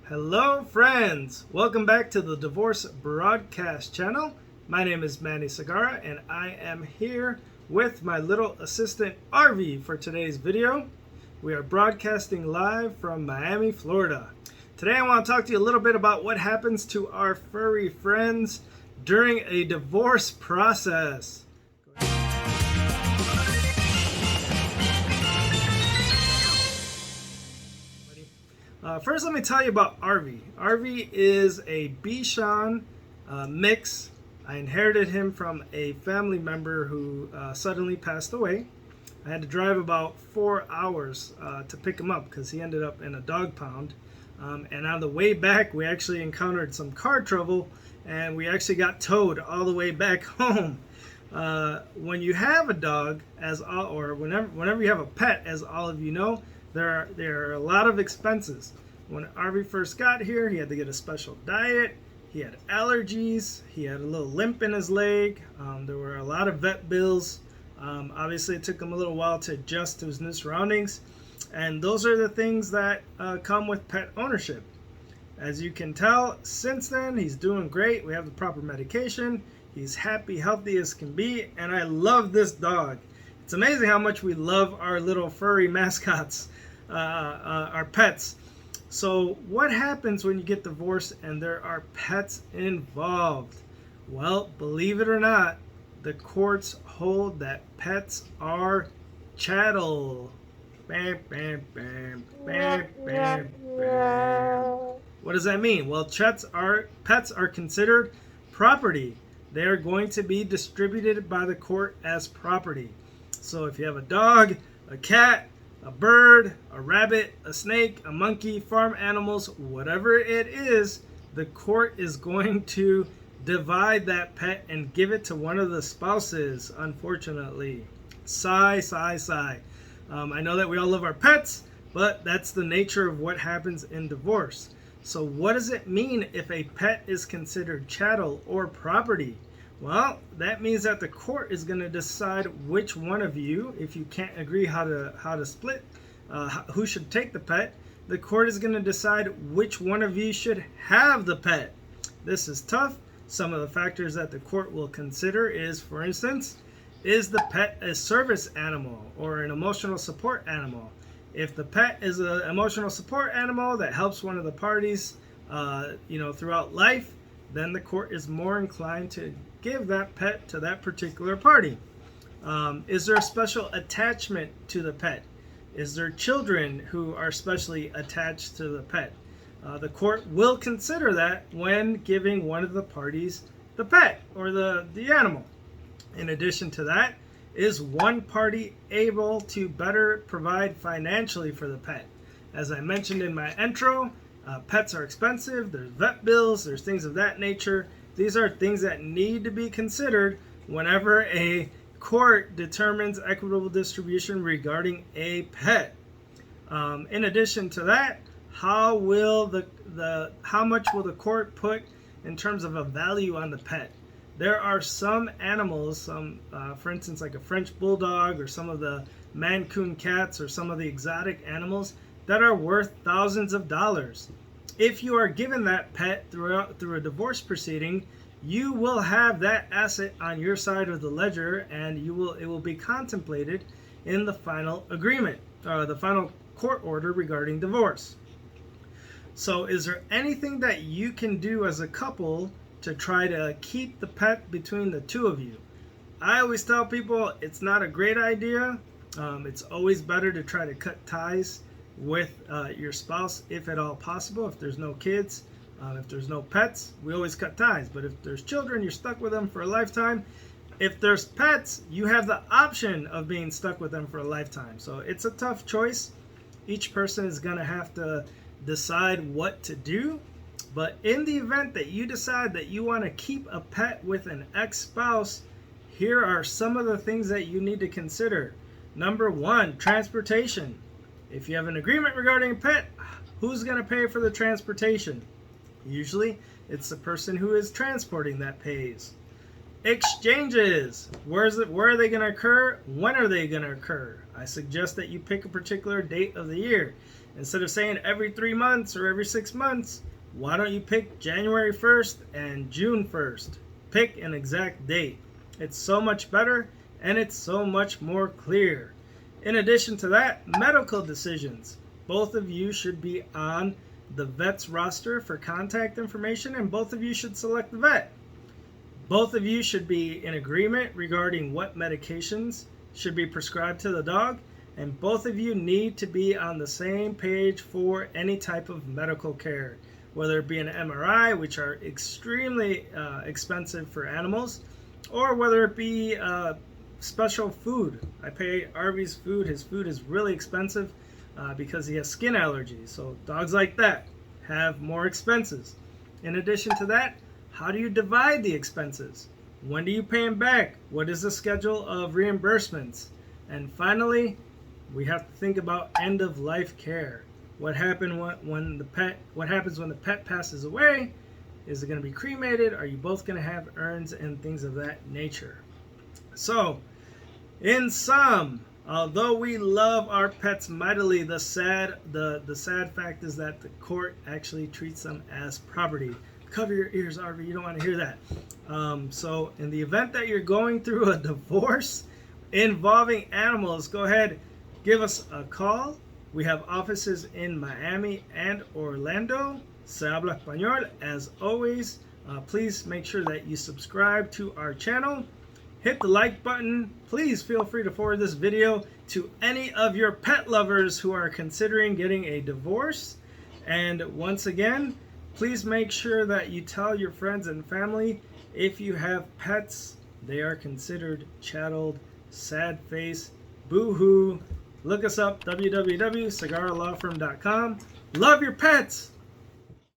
Hello friends! Welcome back to the Divorce Broadcast channel. My name is Manny Segarra and I am here with my little assistant RV for today's video. We are broadcasting live from Miami, Florida. Today I want to talk to you a little bit about what happens to our furry friends during a divorce process. First, let me tell you about RV. RV is a Bichon mix. I inherited him from a family member who suddenly passed away. I had to drive about 4 hours to pick him up because he ended up in a dog pound. And on the way back, we actually encountered some car trouble and we actually got towed all the way back home. When you have a dog, or whenever you have a pet, as all of you know, there are a lot of expenses. When RV first got here, he had to get a special diet. He had allergies. He had a little limp in his leg. There were a lot of vet bills. Obviously, it took him a little while to adjust to his new surroundings. And those are the things that come with pet ownership. As you can tell, since then, he's doing great. We have the proper medication. He's happy, healthy as can be. And I love this dog. It's amazing how much we love our little furry mascots, our pets. So what happens when you get divorced and there are pets involved? Well, believe it or not, the courts hold that pets are chattel. Bam, bam, bam, bam, bam, bam. What does that mean? Well, pets are considered property. They are going to be distributed by the court as property. So if you have a dog, a cat, a bird, a rabbit, a snake, a monkey, farm animals, whatever it is, the court is going to divide that pet and give it to one of the spouses, unfortunately. Sigh, sigh, sigh. I know that we all love our pets, but that's the nature of what happens in divorce. So what does it mean if a pet is considered chattel or property? Well, that means that the court is going to decide which one of you, if you can't agree how to split, who should take the pet. The court is going to decide which one of you should have the pet. This is tough. Some of the factors that the court will consider is, for instance, is the pet a service animal or an emotional support animal? If the pet is an emotional support animal that helps one of the parties, throughout life, then the court is more inclined to give that pet to that particular party. Is there a special attachment to the pet? Is there children who are specially attached to the pet? The court will consider that when giving one of the parties the pet or the animal. In addition to that, is one party able to better provide financially for the pet? As I mentioned in my intro, pets are expensive. There's vet bills. There's things of that nature. These are things that need to be considered whenever a court determines equitable distribution regarding a pet. In addition to that, how much will the court put in terms of a value on the pet? There are some animals, for instance, like a French bulldog or some of the Mancoon cats or some of the exotic animals that are worth thousands of dollars. If you are given that pet through a divorce proceeding, you will have that asset on your side of the ledger, and it will be contemplated in the final agreement, the final court order regarding divorce. So is there anything that you can do as a couple to try to keep the pet between the two of you? I always tell people it's not a great idea. It's always better to try to cut ties with your spouse if at all possible. If there's no kids, if there's no pets, we always cut ties. But if there's children, you're stuck with them for a lifetime. If there's pets, you have the option of being stuck with them for a lifetime. So it's a tough choice. Each person is going to have to decide what to do. But in the event that you decide that you want to keep a pet with an ex-spouse, here are some of the things that you need to consider. Number one, transportation. If you have an agreement regarding a pet, who's going to pay for the transportation? Usually, it's the person who is transporting that pays. Exchanges. Where are they going to occur? When are they going to occur? I suggest that you pick a particular date of the year. Instead of saying every 3 months or every 6 months, why don't you pick January 1st and June 1st? Pick an exact date. It's so much better and it's so much more clear. In addition to that, medical decisions. Both of you should be on the vet's roster for contact information, and both of you should select the vet. Both of you should be in agreement regarding what medications should be prescribed to the dog, and both of you need to be on the same page for any type of medical care, whether it be an MRI, which are extremely expensive for animals, or whether it be special food. I pay Arvy's food. His food is really expensive because he has skin allergies. So dogs like that have more expenses. In addition to that, how do you divide the expenses? When do you pay them back? What is the schedule of reimbursements? And finally, we have to think about end of life care. What happens when the pet passes away? Is it going to be cremated? Are you both going to have urns and things of that nature? So, in sum, although we love our pets mightily, the sad fact is that the court actually treats them as property. Cover your ears, Arvy. You don't want to hear that. So, in the event that you're going through a divorce involving animals, go ahead, give us a call. We have offices in Miami and Orlando. Se habla español. As always, please make sure that you subscribe to our channel. Hit the like button. Please feel free to forward this video to any of your pet lovers who are considering getting a divorce. And once again, please make sure that you tell your friends and family if you have pets, they are considered chatteled, sad face, boo-hoo. Look us up, www.segarralawfirm.com. Love your pets!